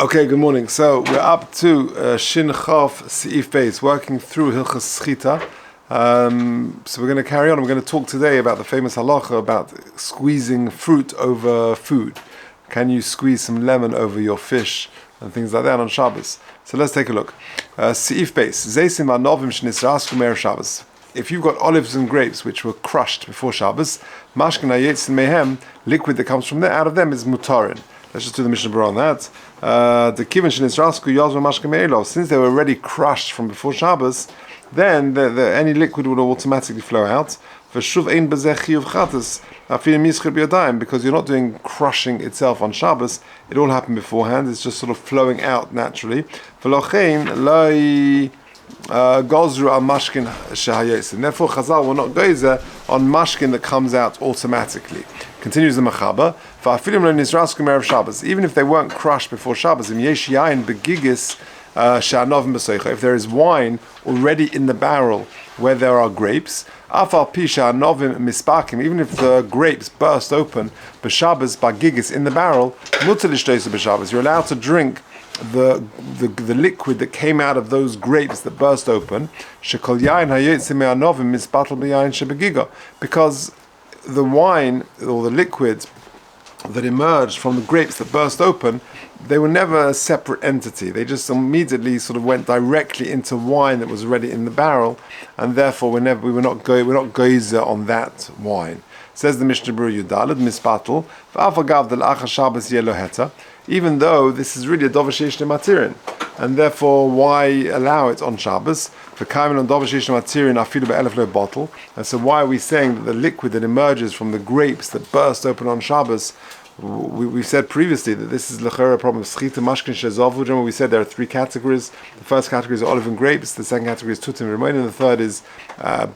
Okay, good morning. So we're up to Shin Chaf Seif Beis, working through Hilchas Schita. So we're going to carry on. We're going to talk today about the famous halacha about squeezing fruit over food. Can you squeeze some lemon over your fish and things like that on Shabbos? So let's take a look. Seif Beis. Zeisim anovim shnisras kumer Shabbos. If you've got olives and grapes which were crushed before Shabbos, mashkin hayetzin mehem, liquid that comes from there, out of them is mutarin. Let's just do the Mishnah Berurah on that. The kiven shenisrasku yozma mashkin me'elov. Since they were already crushed from before Shabbos, then any liquid would automatically flow out. V'shuv ein bezeh chiyuv chatas afilim yischir b'yadayim, because you're not doing crushing itself on Shabbos. It all happened beforehand. It's just sort of flowing out naturally. V'lochein lo gozru al mashkin shehayetzin. Therefore, Chazal will not gozer on mashkin that comes out automatically. Continues the Machaba. Even if they weren't crushed before Shabbos, if there is wine already in the barrel where there are grapes, even if the grapes burst open, in the barrel, you're allowed to drink the liquid that came out of those grapes that burst open, because the wine or the liquid that emerged from the grapes that burst open, they were never a separate entity. They just immediately sort of went directly into wine that was already in the barrel, and therefore we're not geyser on that wine. Says the Mishnah Berurah Yudalad Mispatel v'afagav del achar Shabbos yelo heta. Even though this is really a dover sheish matirin, and therefore why allow it on Shabbos? For Chaim on dover sheish matirin afilu be'elef lo bottle. And so why are we saying that the liquid that emerges from the grapes that burst open on Shabbos? We've said previously that this is l'chera problem of schita mashkin shezavu. Remember we said there are three categories. The first category is olive and grapes. The second category is tutim remain, and the third is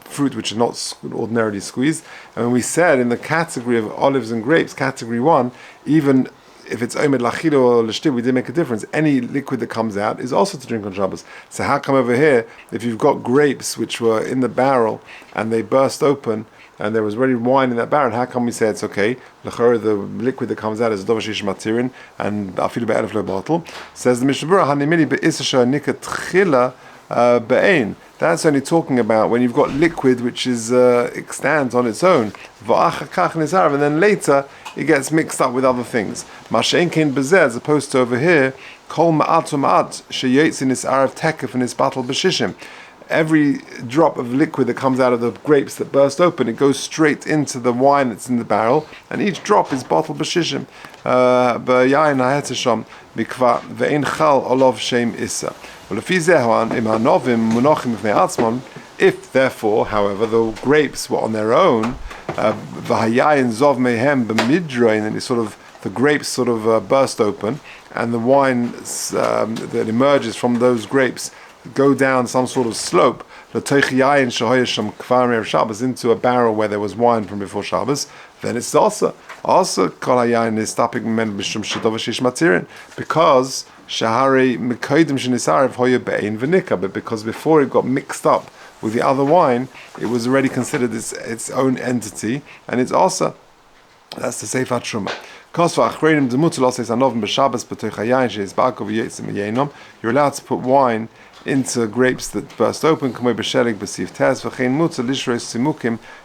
fruit which are not ordinarily squeezed. And when we said in the category of olives and grapes, category 1, even if it's omed lachilo or l'shtiv, we did make a difference. Any liquid that comes out is also to drink on Shabbos. So how come over here, if you've got grapes which were in the barrel and they burst open and there was already wine in that barrel, how come we say it's okay? L'chorah, the liquid that comes out is dover sheish matirin and afilu be'elef lo bottle. Says the Mishnah Berurah, hanimili be'isasha nika tchila be'ein. That's only talking about when you've got liquid which is stands on its own, and then later it gets mixed up with other things. Masha'enkein bezeh, as opposed to over here, kol ma'at u'ma'at sheyetzin nis'arav tekef and nisbatel b'shishim. Every drop of liquid that comes out of the grapes that burst open, it goes straight into the wine that's in the barrel, and each drop is bottled b'shishim. B'yayin ha'etesham mikva ve'ein chal olav shem issa. If therefore, however, the grapes were on their own, and the grapes sort of burst open, and the wine that emerges from those grapes go down some sort of slope, into a barrel where there was wine from before Shabbos, then it's also kol hayayin is tapik men b'shum shadov sheish matirin, because shahari mekodim shenisarev hoya be'ein v'nika, but because before it got mixed up with the other wine, it was already considered its own entity, and it's also, that's the Seif HaTruma. You're allowed to put wine into grapes that burst open.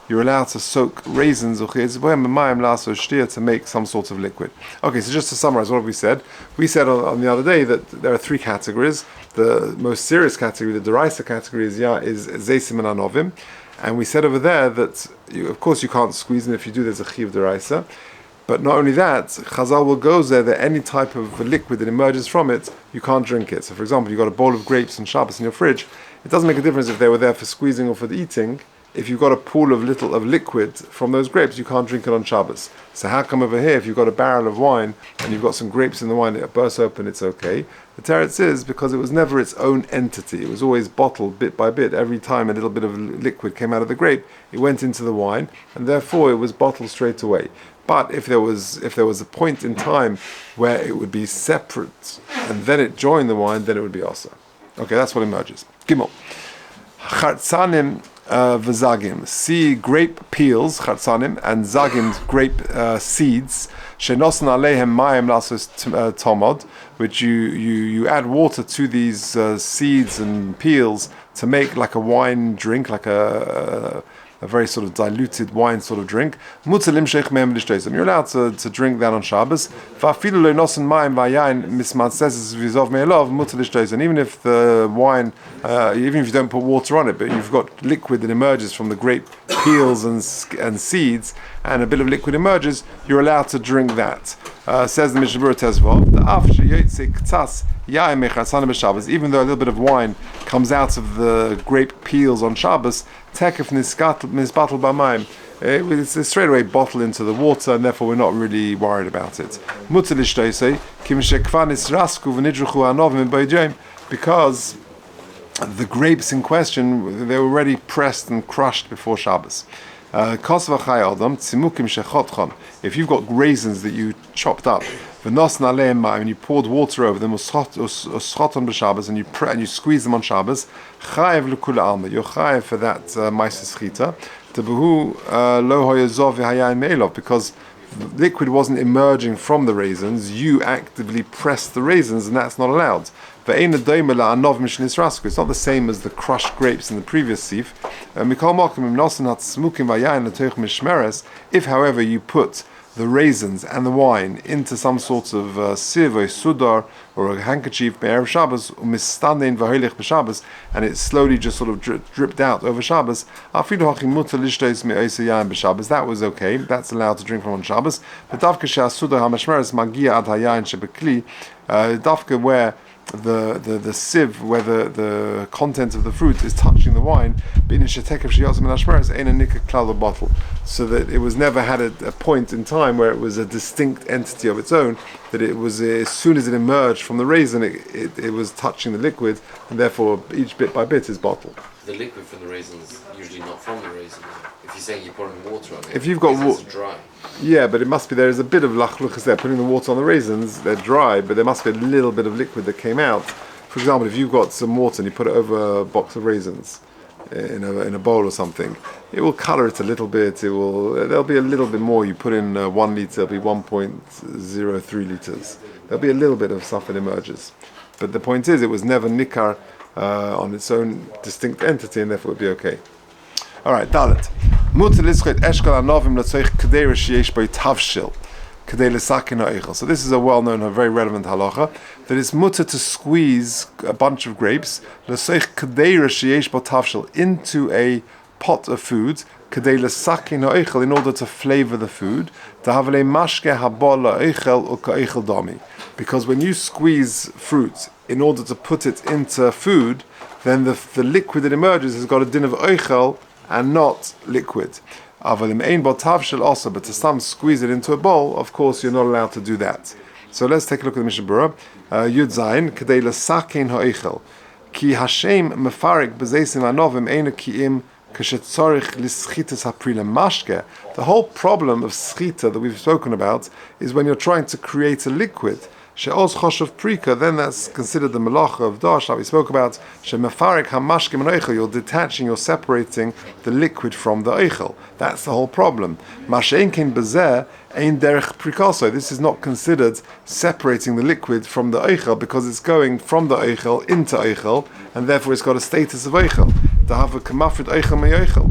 You're allowed to soak raisins to make some sort of liquid. Okay, so just to summarize, what have we said? We said on the other day that there are three categories. The most serious category, the deraisa category, is zeisim and anovim. And we said over there that, of course, you can't squeeze them. If you do, there's a chiyuv deraisa. But not only that, Chazal will go there that any type of liquid that emerges from it, you can't drink it. So for example, you've got a bowl of grapes on Shabbos in your fridge. It doesn't make a difference if they were there for squeezing or for eating. If you've got a pool of liquid from those grapes, you can't drink it on Shabbos. So how come over here, if you've got a barrel of wine and you've got some grapes in the wine that bursts open, it's okay? The teretz is because it was never its own entity. It was always bottled bit by bit. Every time a little bit of liquid came out of the grape, it went into the wine, and therefore it was bottled straight away. But if there was a point in time where it would be separate and then it joined the wine, then it would be also. Okay, that's what emerges. Gimel. Chartzanim v'zagim. See grape peels, chatzanim, and zagim, grape seeds, shenosan aleihem mayim lasos tomod, which you add water to these seeds and peels to make like a wine drink, like a very sort of diluted wine sort of drink. You're allowed to drink that on Shabbos. And even if the wine, even if you don't put water on it, but you've got liquid that emerges from the grape peels and seeds, and a bit of liquid emerges, you're allowed to drink that. Says the Mishnah Berurah Tezvav, even though a little bit of wine comes out of the grape peels on Shabbos, it's straight away bottled into the water, and therefore we're not really worried about it. Because the grapes in question, they were already pressed and crushed before Shabbos. If you've got raisins that you chopped up, and you poured water over them, and you squeeze them on Shabbos, you're chayav for that ma'aser schita, because the liquid wasn't emerging from the raisins, you actively pressed the raisins, and that's not allowed. It's not the same as the crushed grapes in the previous sif. If, however, you put the raisins and the wine into some sort of sieve or sudar or a handkerchief Erev Shabbos, and it slowly just sort of dripped out over Shabbos, that was okay. That's allowed to drink from on Shabbos. But dafka where the sieve, where the content of the fruit is touching the wine, bottle, so that it was never had a point in time where it was a distinct entity of its own, that it was, as soon as it emerged from the raisin, it was touching the liquid, and therefore each bit by bit is bottled. The liquid from the raisins usually not from the raisin. If you're saying you're pouring water on it, if you've got water, dry. Yeah, but it must be, there is a bit of lachluchas there. Putting the water on the raisins, they're dry, but there must be a little bit of liquid that came out. For example, if you've got some water and you put it over a box of raisins in a bowl or something, it will color it a little bit. There'll be a little bit more. You put in 1 liter, it'll be 1.03 liters. There'll be a little bit of stuff that emerges. But the point is, it was never nikar on its own distinct entity, and therefore it would be okay. All right, Dalet. So this is a well-known, a very relevant halacha, that it's mutter to squeeze a bunch of grapes into a pot of food in order to flavor the food. Because when you squeeze fruit in order to put it into food, then the liquid that emerges has got a din of oichel and not liquid. Also, but to some squeeze it into a bowl, of course you're not allowed to do that. So let's take a look at the Mishnah Berurah. Yud Zayin, Kedei L'sakein ha'oichel, Ki Hashem mefarik b'zeisim anovim eina ki'im kashetzorich l'schitas ha'prila mashke. The whole problem of schita that we've spoken about is when you're trying to create a liquid, she'oz choshev prika, then that's considered the melacha of dash that we spoke about. She'mefarik hamashke min oichel, you're detaching, you're separating the liquid from the oichel. That's the whole problem. Mashein kin bezeh ein derech prikaso. This is not considered separating the liquid from the oichel, because it's going from the oichel into oichel, and therefore it's got a status of oichel. To have a kamafrit oichel me oichel.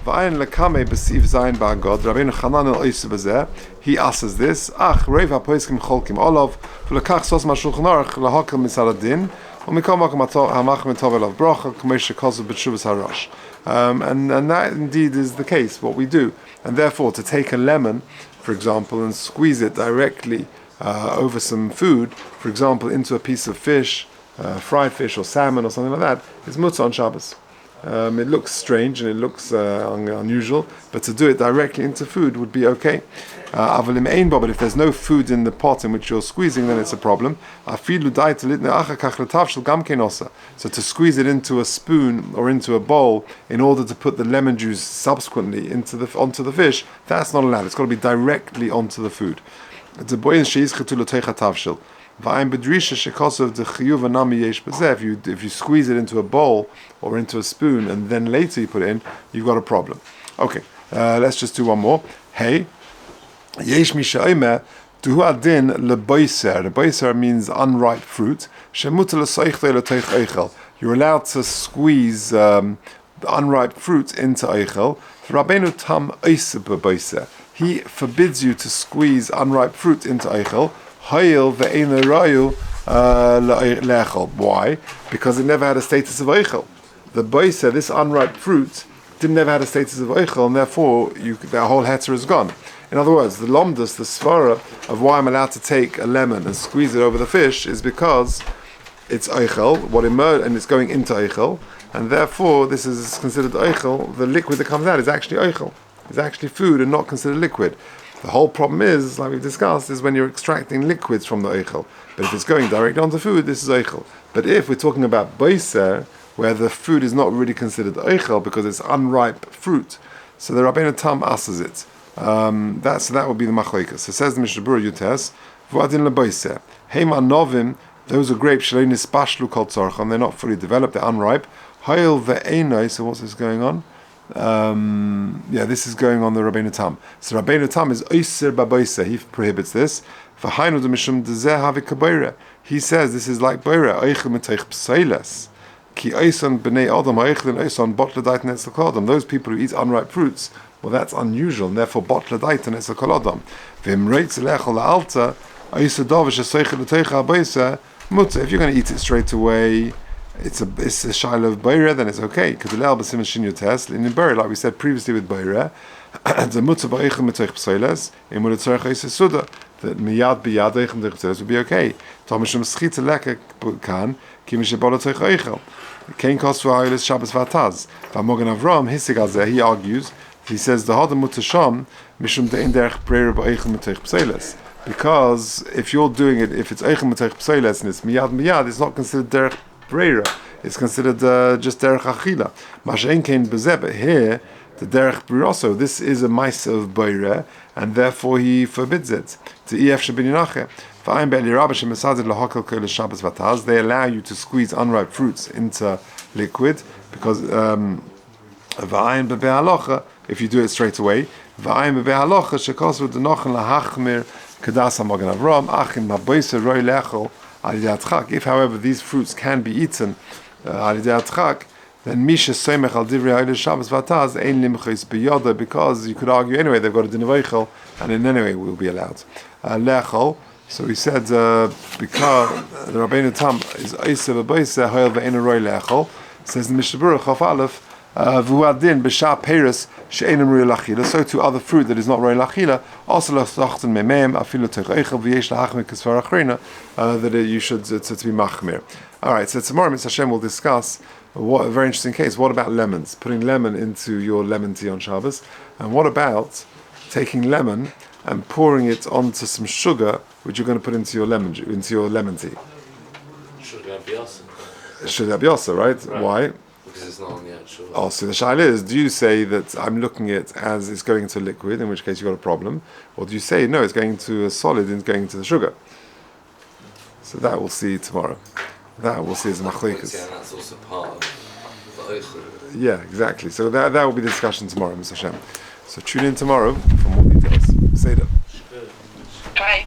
V'ayin lekame b'siv zayin ba'agod, Rabbeinu Chanan el oisu b'zeh, he asks this, ach, reiv ha'poiskim cholkim olav, v'lekach sos ma'shulchan aruch lahakel misaladin, u'mikol makom ha'machim tov elav brocha, k'meish shekosu b'tshuvas harash. And that indeed is the case, what we do. And therefore, to take a lemon, for example, and squeeze it directly over some food, for example, into a piece of fish, fried fish or salmon or something like that, is mutzah on Shabbos. It looks strange and it looks unusual, but to do it directly into food would be okay. But if there's no food in the pot in which you're squeezing, then it's a problem. So to squeeze it into a spoon or into a bowl in order to put the lemon juice subsequently onto the fish, that's not allowed. It's got to be directly onto the food. If you squeeze it into a bowl or into a spoon and then later you put it in, you've got a problem. Okay, let's just do one more. Hey, yesh mishayme duhu adin leboiser. Leboiser means unripe fruit. You're allowed to squeeze the unripe fruit into eichel. Rabbeinu tam oiseh beboiser. He forbids you to squeeze unripe fruit into eichel. Hayil ve'eino rayu le'echel. Why? Because it never had a status of eichel. The boiser, this unripe fruit, didn't never had a status of eichel, and therefore the whole heter is gone. In other words, the lomdus, the svara of why I'm allowed to take a lemon and squeeze it over the fish is because it's eichel, what emerged, and it's going into eichel, and therefore this is considered eichel. The liquid that comes out is actually eichel. It's actually food and not considered liquid. The whole problem is, like we've discussed, is when you're extracting liquids from the eichel. But if it's going directly onto food, this is eichel. But if we're talking about boiser, where the food is not really considered eichel because it's unripe fruit, so the Rabbeinu Tam asks it. That would be the machlekes. So says the Mishnah Berurah Yutes, v'adin leboiser. Heima novim, those are grapes shlein ispashlu kol tzarchon. They're not fully developed. They're unripe. Hayil ve'enai. So what's this going on? This is going on the Rabbeinu Tam. So Rabbeinu Tam is oiser baboiser. He prohibits this. V'hainu demishum dezeh havi kabeira. He says this is like beira. Oichel miteich pseiles. Ki oison b'nei adam ha'oichlin oison botla dait netzel kol adam. Those people who eat unripe fruits, well, that's unusual, and therefore botla dait netzel kol adam. V'im reitz lechol la'alta oiser dovish ha'soichel l'teicha ha'boiser mutter. If you're going to eat it straight away, it's a shaila of beira, then it's okay. Because the le'al b'sim shin yotes in beira, like we said previously with beira, the mutter ba'oichel miteich pseiles in mutter tzarech oiser suda. That miyad biyad oichem miteich pseiles would be okay. Tomishum schita leka kan ki mishebola teich oichel. Kein kostu ha'oiles Shabbos v'ataz. V'amogen Avram hisig al zeh. He argues. He says the hadam mutasham mishum de'in derech breira ba'oichem miteich pseiles. Because if you're doing it, if it's oichem miteich pseiles and it's miyad, it's not considered derech breira. It's considered just derech achila. Mashein kein bezeh, but here the derech briroso. This is a mice of beira, and therefore he forbids it. To ef shebininache. They allow you to squeeze unripe fruits into liquid because if you do it straight away, if however these fruits can be eaten then because you could argue anyway they've got a din of eichel and in any way will be allowed. So he said because the Rabbeinu Tam is oiser b'boiser hoil ve'eino roi le'echol. Says the Mishnah Berurah Chaf Aleph v'uadin b'shah peres she'einem roi lachila. So to other fruit that is not roi lachila also l'sachten memeim afilu teich eichel v'yesh la'achmir k'svar achrina that you should to be machmir. All right. So tomorrow Mr. Hashem will discuss a very interesting case. What about lemons? Putting lemon into your lemon tea on Shabbos, and what about taking lemon and pouring it onto some sugar, which you're going to put into your lemon tea. Should have biasa. Should have biasa, right? Why? Because it's not on the actual. Oh, so the shaila is: do you say that I'm looking at it as it's going into liquid, in which case you've got a problem, or do you say no, it's going to a solid and it's going to the sugar? So that we'll see tomorrow. That we'll see as a machlekes. Yeah, and that's also part of the oichel. Yeah, exactly. So that will be the discussion tomorrow, Mr. Hashem. So tune in tomorrow for more details. Seder.